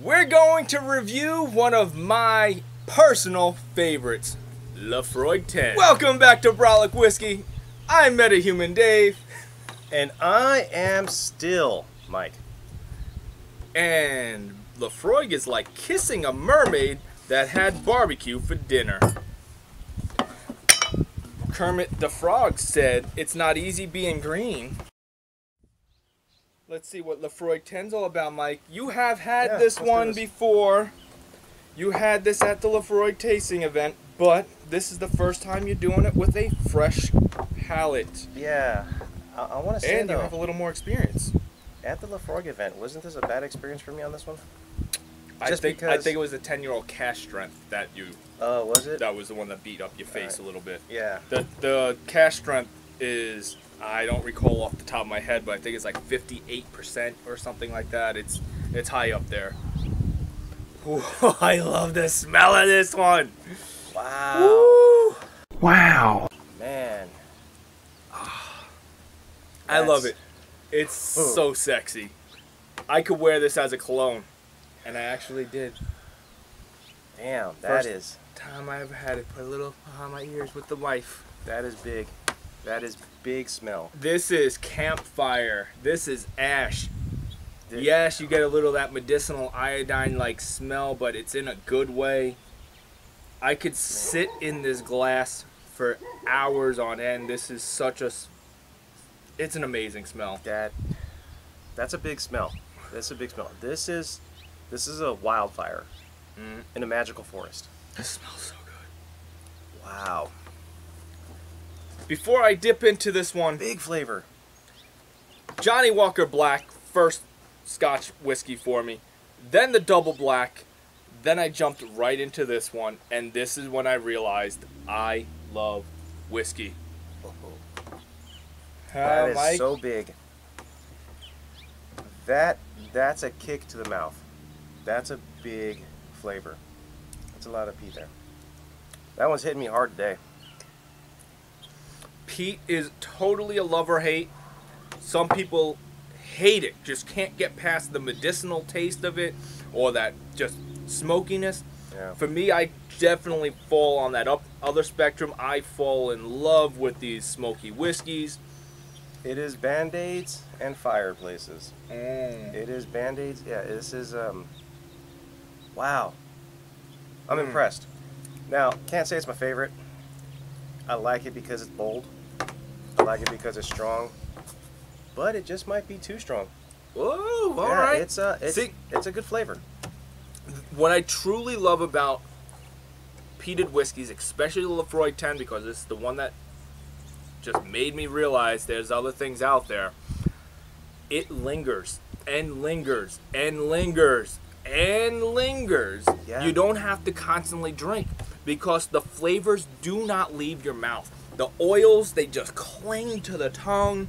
We're going to review one of my personal favorites, Laphroaig 10. Welcome back to Brolic Whiskey. I'm Metahuman Dave. And I am still Mike. And Laphroaig is like kissing a mermaid that had barbecue for dinner. Kermit the Frog said, "It's not easy being green." Let's see what Laphroaig 10's all about, Mike. You have had this one before. You had this at the Laphroaig tasting event, but this is the first time you're doing it with a fresh palate. Yeah, I want to say, and you have a little more experience. At the Laphroaig event, wasn't this a bad experience for me on this one? I think it was the 10-year-old cash strength that you... Oh, was it? That was the one that beat up your face a little bit. Yeah. The cash strength is... I don't recall off the top of my head, but I think it's like 58% or something like that. It's high up there. Ooh, I love the smell of this one. Wow. Woo. Wow. Man. I love it. It's so sexy. I could wear this as a cologne, and I actually did. Damn, First time I ever had it. Put a little behind my ears with the wife. That is big. That is big smell. This is campfire. This is ash. Yes, you get a little of that medicinal iodine-like smell, but it's in a good way. I could sit in this glass for hours on end. This is such a... It's an amazing smell. That's a big smell. That's a big smell. This is a wildfire in a magical forest. This smells so good. Wow. Before I dip into this one, big flavor. Johnny Walker Black, first Scotch whiskey for me, then the double black, then I jumped right into this one, and this is when I realized I love whiskey. That is Mike? So big. That's a kick to the mouth. That's a big flavor. That's a lot of peat there. That one's hitting me hard today. Peat is totally a love or hate. Some people hate it, just can't get past the medicinal taste of it or that just smokiness. Yeah. For me, I definitely fall on that other spectrum. I fall in love with these smoky whiskeys. It is Band-Aids and fireplaces. It is Band-Aids. Yeah, this is, wow. I'm impressed. Now, can't say it's my favorite. I like it because it's bold. I like it because it's strong. But it just might be too strong. Whoa, all right. It's a good flavor. What I truly love about peated whiskeys, especially the Laphroaig 10, because this is the one that just made me realize there's other things out there. It lingers and lingers and lingers and lingers. Yeah. You don't have to constantly drink because the flavors do not leave your mouth. The oils, they just cling to the tongue.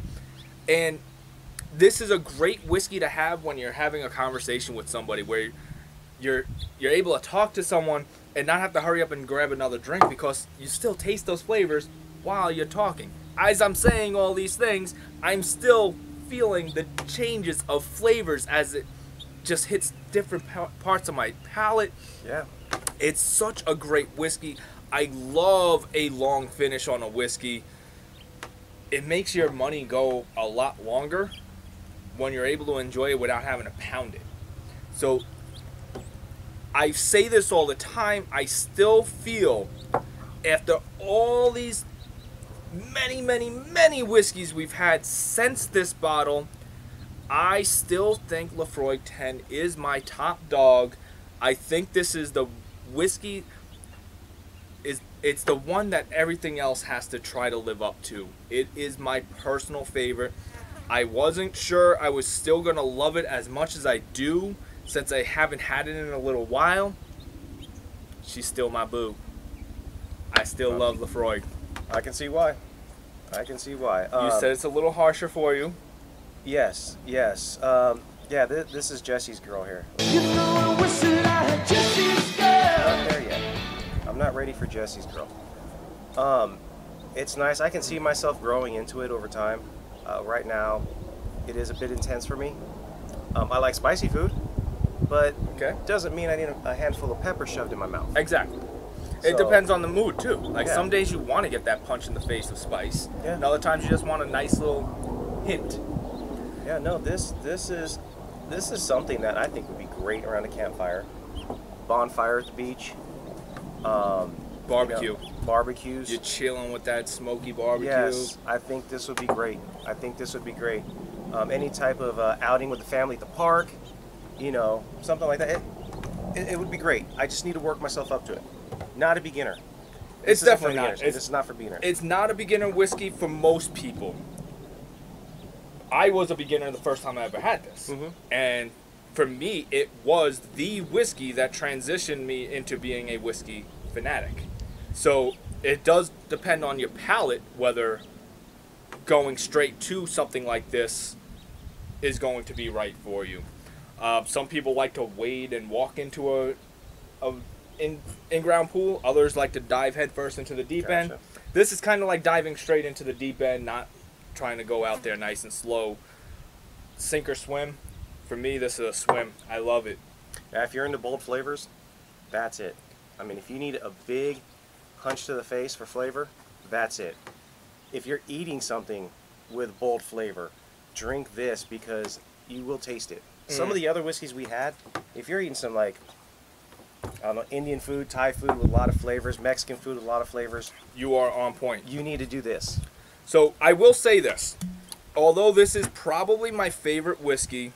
And this is a great whiskey to have when you're having a conversation with somebody where you're able to talk to someone and not have to hurry up and grab another drink because you still taste those flavors while you're talking. As I'm saying all these things, I'm still feeling the changes of flavors as it just hits different parts of my palate. Yeah. It's such a great whiskey. I love a long finish on a whiskey. It makes your money go a lot longer when you're able to enjoy it without having to pound it. So I say this all the time. I still feel after all these many whiskeys we've had since this bottle, I still think Laphroaig 10 is my top dog. I think this is the whiskey, it's the one that everything else has to try to live up to. It is my personal favorite. I wasn't sure I was still going to love it as much as I do since I haven't had it in a little while. She's still my boo. I still love Laphroaig. I can see why. I can see why. You said it's a little harsher for you. Yes, yes. Yeah, this is Jesse's girl here. Not there yet. I'm not ready for Jesse's girl. It's nice. I can see myself growing into it over time. Right now, it is a bit intense for me. I like spicy food. but Okay. doesn't mean I need a handful of pepper shoved in my mouth. Exactly. It So- depends on the mood too. Like Yeah. some days you want to get that punch in the face of spice. Yeah. And other times you just want a nice little hint. Yeah, no, this is something that I think would be great around a campfire, bonfire at the beach, Barbecue. you know, barbecues. You're chilling with that smoky barbecue. Yes, I think this would be great. I think this would be great. Any type of outing with the family at the park, you know, something like that. It would be great. I just need to work myself up to it. Not a beginner. It's This isn't definitely for not. beginners. This is not for beginners. It's not a beginner whiskey for most people. I was a beginner the first time I ever had this. Mhm. And for me, it was the whiskey that transitioned me into being a whiskey fanatic. So it does depend on your palate whether going straight to something like this is going to be right for you. Some people like to wade and walk into a in-ground pool. Others like to dive headfirst into the deep end. Gotcha. This is kind of like diving straight into the deep end, not trying to go out there nice and slow. Sink or swim. For me, this is a swim. I love it. Now, if you're into bold flavors, that's it. I mean, if you need a big punch to the face for flavor, that's it. If you're eating something with bold flavor, drink this because you will taste it. Some of the other whiskeys we had, if you're eating some like, I don't know, Indian food, Thai food with a lot of flavors, Mexican food with a lot of flavors, You are on point. you need to do this. So I will say this. Although this is probably my favorite whiskey,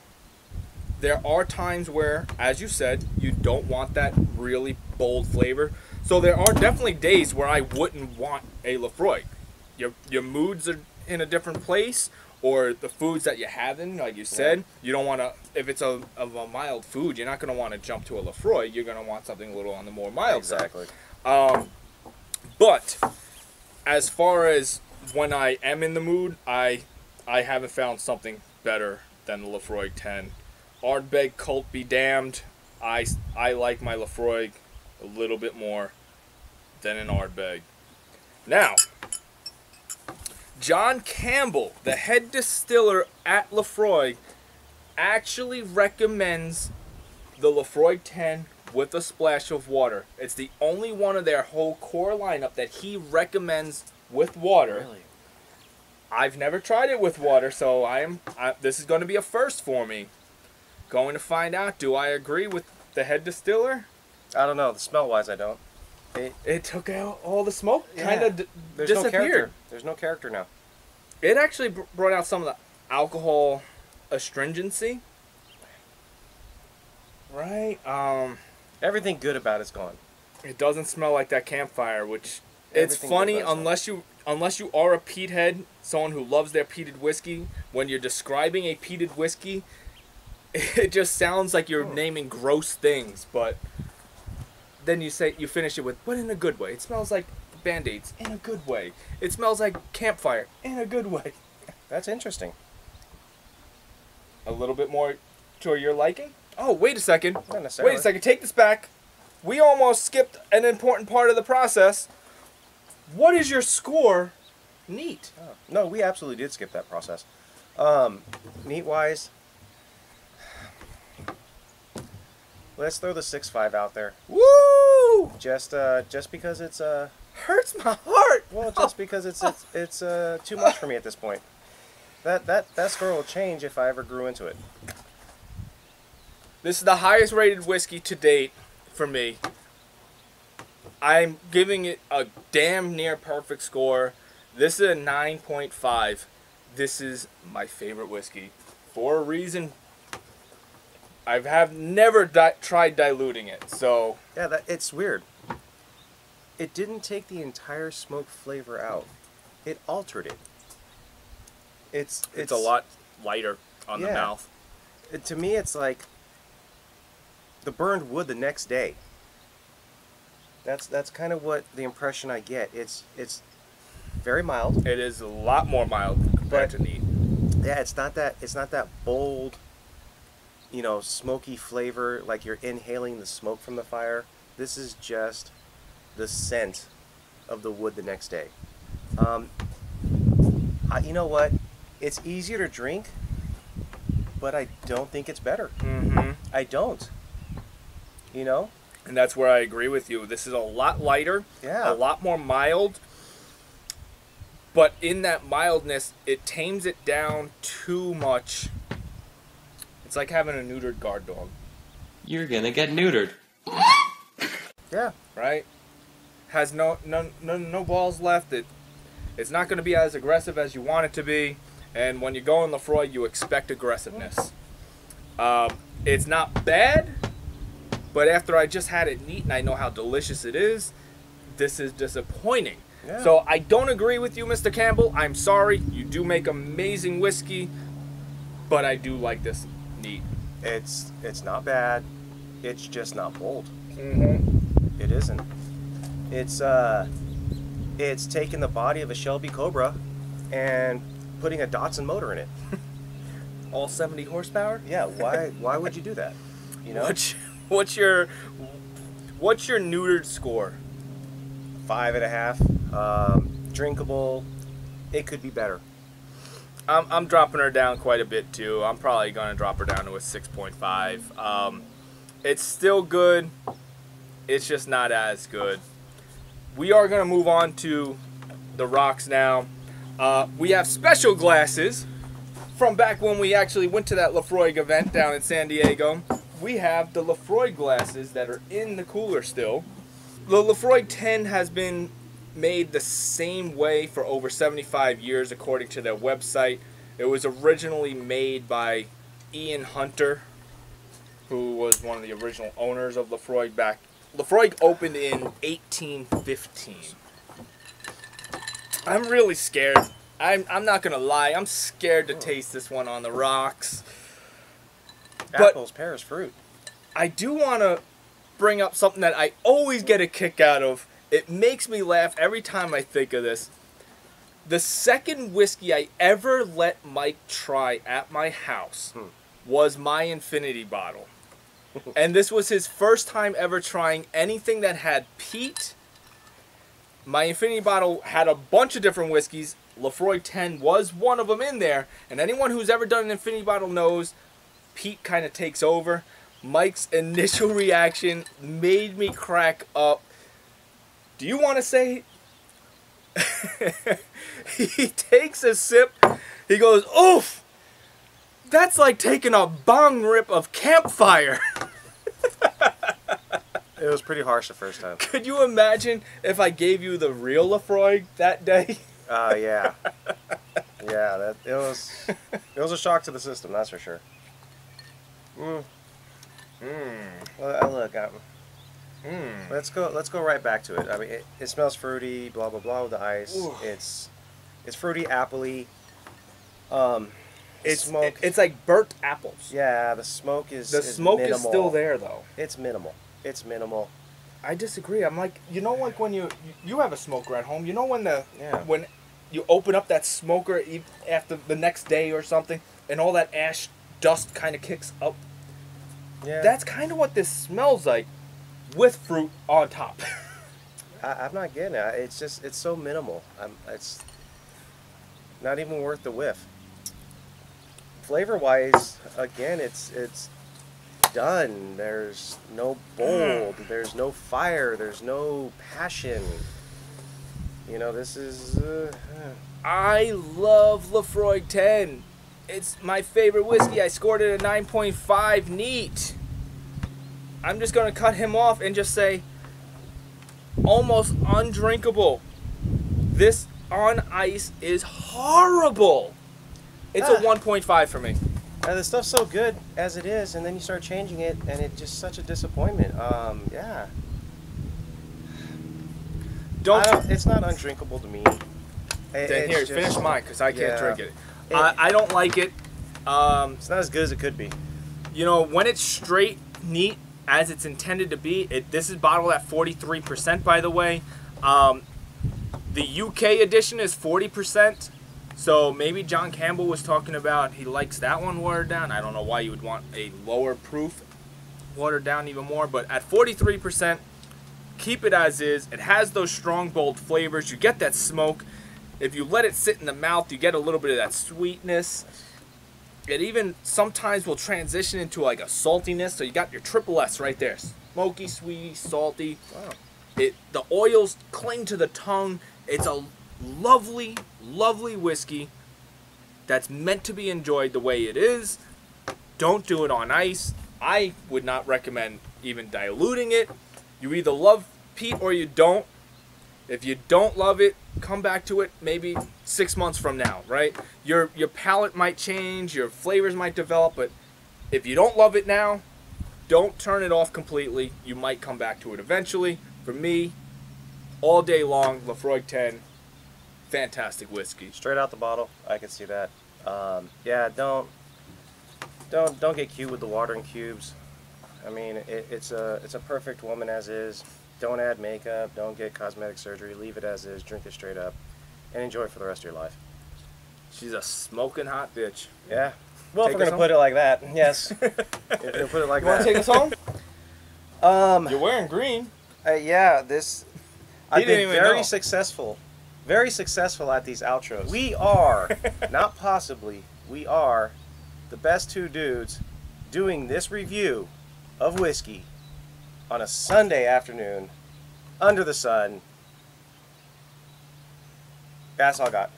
there are times where, as you said, you don't want that really bold flavor. So there are definitely days where I wouldn't want a Laphroaig. Your moods are in a different place, or the foods that you're having, like you said, you don't want to, if it's of a mild food, you're not going to want to jump to a Laphroaig. You're going to want something a little on the more mild side. Exactly. But as far as when I am in the mood, I haven't found something better than the Laphroaig 10. Ardbeg cult be damned. I like my Laphroaig a little bit more than an Ardbeg. Now, John Campbell, the head distiller at Laphroaig, actually recommends the Laphroaig 10 with a splash of water. It's the only one of their whole core lineup that he recommends with water. Really? I've never tried it with water, so this is going to be a first for me. Going to find out, do I agree with the head distiller? I don't know. The smell wise, I don't. It took out all the smoke, Yeah. kind of There's no character. disappeared. There's no character now. It actually brought out some of the alcohol astringency. Right? Everything good about it's gone. It doesn't smell like that campfire, which it's Everything funny good about unless you are a peat head, someone who loves their peated whiskey. When you're describing a peated whiskey, it just sounds like you're naming gross things, but then you finish it with, but in a good way. It smells like Band-Aids in a good way. It smells like campfire in a good way. That's interesting. A little bit more to your liking? Oh, wait a second. Not necessarily. Wait a second. Take this back. We almost skipped an important part of the process. What is your score? Neat. Oh. No, we absolutely did skip that process. Neat wise, let's throw the 6.5 out there. Woo! Just because it's Hurts my heart. well, just because it's too much for me at this point. That score will change if I ever grew into it. This is the highest rated whiskey to date for me. I'm giving it a damn near perfect score. This is a 9.5. This is my favorite whiskey. For a reason, I have never tried diluting it. So Yeah, it's weird. It didn't take the entire smoke flavor out. It altered it. It's a lot lighter on the Yeah. mouth. To me, it's like the burned wood the next day. That's kind of what the impression I get. It's very mild. It is a lot more mild compared to neat. Yeah, it's not that bold, smoky flavor like you're inhaling the smoke from the fire. This is just the scent of the wood the next day. You know what? It's easier to drink but I don't think it's better. Mm-hmm. I don't. You know? And that's where I agree with you. This is a lot lighter, Yeah. a lot more mild. But in that mildness, it tames it down too much. It's like having a neutered guard dog. You're gonna get neutered. Yeah. Right? Has no balls left. It's not going to be as aggressive as you want it to be. And when you go in Laphroaig, you expect aggressiveness. It's not bad, but after I just had it neat and I know how delicious it is, this is disappointing. Yeah. So I don't agree with you, Mr. Campbell. I'm sorry. You do make amazing whiskey, but I do like this neat. It's not bad. It's just not bold. Mm-hmm. It isn't. It's taking the body of a Shelby Cobra and putting a Datsun motor in it. All 70 horsepower? Yeah, why would you do that? You know? What's your neutered score? 5.5. Drinkable. It could be better. I'm dropping her down quite a bit too. I'm probably gonna drop her down to a 6.5. It's still good. It's just not as good. We are gonna move on to the rocks now. We have special glasses from back when we actually went to that Laphroaig event down in San Diego. We have the Laphroaig glasses that are in the cooler still. The Laphroaig 10 has been made the same way for over 75 years according to their website. It was originally made by Ian Hunter, who was one of the original owners of Laphroaig back. Laphroaig opened in 1815. I'm really scared. I'm not gonna lie. I'm scared to taste this one on the rocks. Apples, pears, fruit. I do want to bring up something that I always get a kick out of. It makes me laugh every time I think of this. The second whiskey I ever let Mike try at my house was my Infinity bottle. And this was his first time ever trying anything that had peat. My Infinity bottle had a bunch of different whiskeys. Laphroaig 10 was one of them in there. And anyone who's ever done an Infinity bottle knows peat kind of takes over. Mike's initial reaction made me crack up. Do you want to say? He takes a sip. He goes, oof! That's like taking a bong rip of campfire. It was pretty harsh the first time. Could you imagine if I gave you the real Laphroaig that day? Yeah. Yeah, it was a shock to the system, that's for sure. Well, look, let's go right back to it. I mean, it smells fruity, blah blah blah with the ice. Ooh. It's fruity, appley. It's smoke. it's like burnt apples. Yeah, the smoke is smoke minimal. is still there though. It's minimal. It's minimal. I disagree. I'm like, you know, like when you have a smoker at home. You know when Yeah. when you open up that smoker after the next day or something, and all that ash dust kind of kicks up. Yeah. That's kind of what this smells like, with fruit on top. I'm not getting it. It's so minimal. It's not even worth the whiff. Flavor wise, again, it's done. There's no bold. There's no fire. There's no passion. You know, this is. I love Laphroaig 10. It's my favorite whiskey. I scored it a 9.5 neat. I'm just going to cut him off and just say almost undrinkable. This on ice is horrible. It's a 1.5 for me. The stuff's so good as it is, and then you start changing it, and it's just such a disappointment. Yeah. It's not undrinkable to me. Then here, finish mine, because I can't drink it. It- I don't like it. It's not as good as it could be. You know, when it's straight, neat, as it's intended to be, this is bottled at 43%, by the way. The UK edition is 40%. So maybe John Campbell was talking about he likes that one watered down. I don't know why you would want a lower proof watered down even more. But at 43%, keep it as is. It has those strong, bold flavors. You get that smoke. If you let it sit in the mouth, you get a little bit of that sweetness. It even sometimes will transition into like a saltiness. So you got your triple S right there. Smoky, sweet, salty. Wow. The oils cling to the tongue. It's a lovely, lovely whiskey that's meant to be enjoyed the way it is. Don't do it on ice. I would not recommend even diluting it. You either love peat or you don't. If you don't love it, come back to it maybe 6 months from now, right? Your palate might change, your flavors might develop, but if you don't love it now, don't turn it off completely. You might come back to it eventually. For me, all day long, Laphroaig 10, fantastic whiskey. Straight out the bottle, I can see that. Yeah, don't get cute with the watering cubes. I mean, it's a perfect woman as is. Don't add makeup. Don't get cosmetic surgery. Leave it as is. Drink it straight up, and enjoy it for the rest of your life. She's a smoking hot bitch. Yeah. Well, Take if we're us gonna put it like that, yes. If we're gonna put it like You want that. to take us home? You're wearing green. Yeah, this. I've didn't been even very know. successful at these outros. We are, not possibly, we are the best two dudes doing this review of whiskey on a Sunday afternoon under the sun. That's all I got.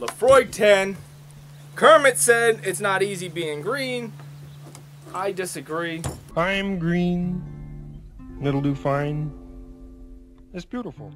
Laphroaig 10. Kermit said it's not easy being green. I disagree. I'm green. It'll do fine. It's beautiful.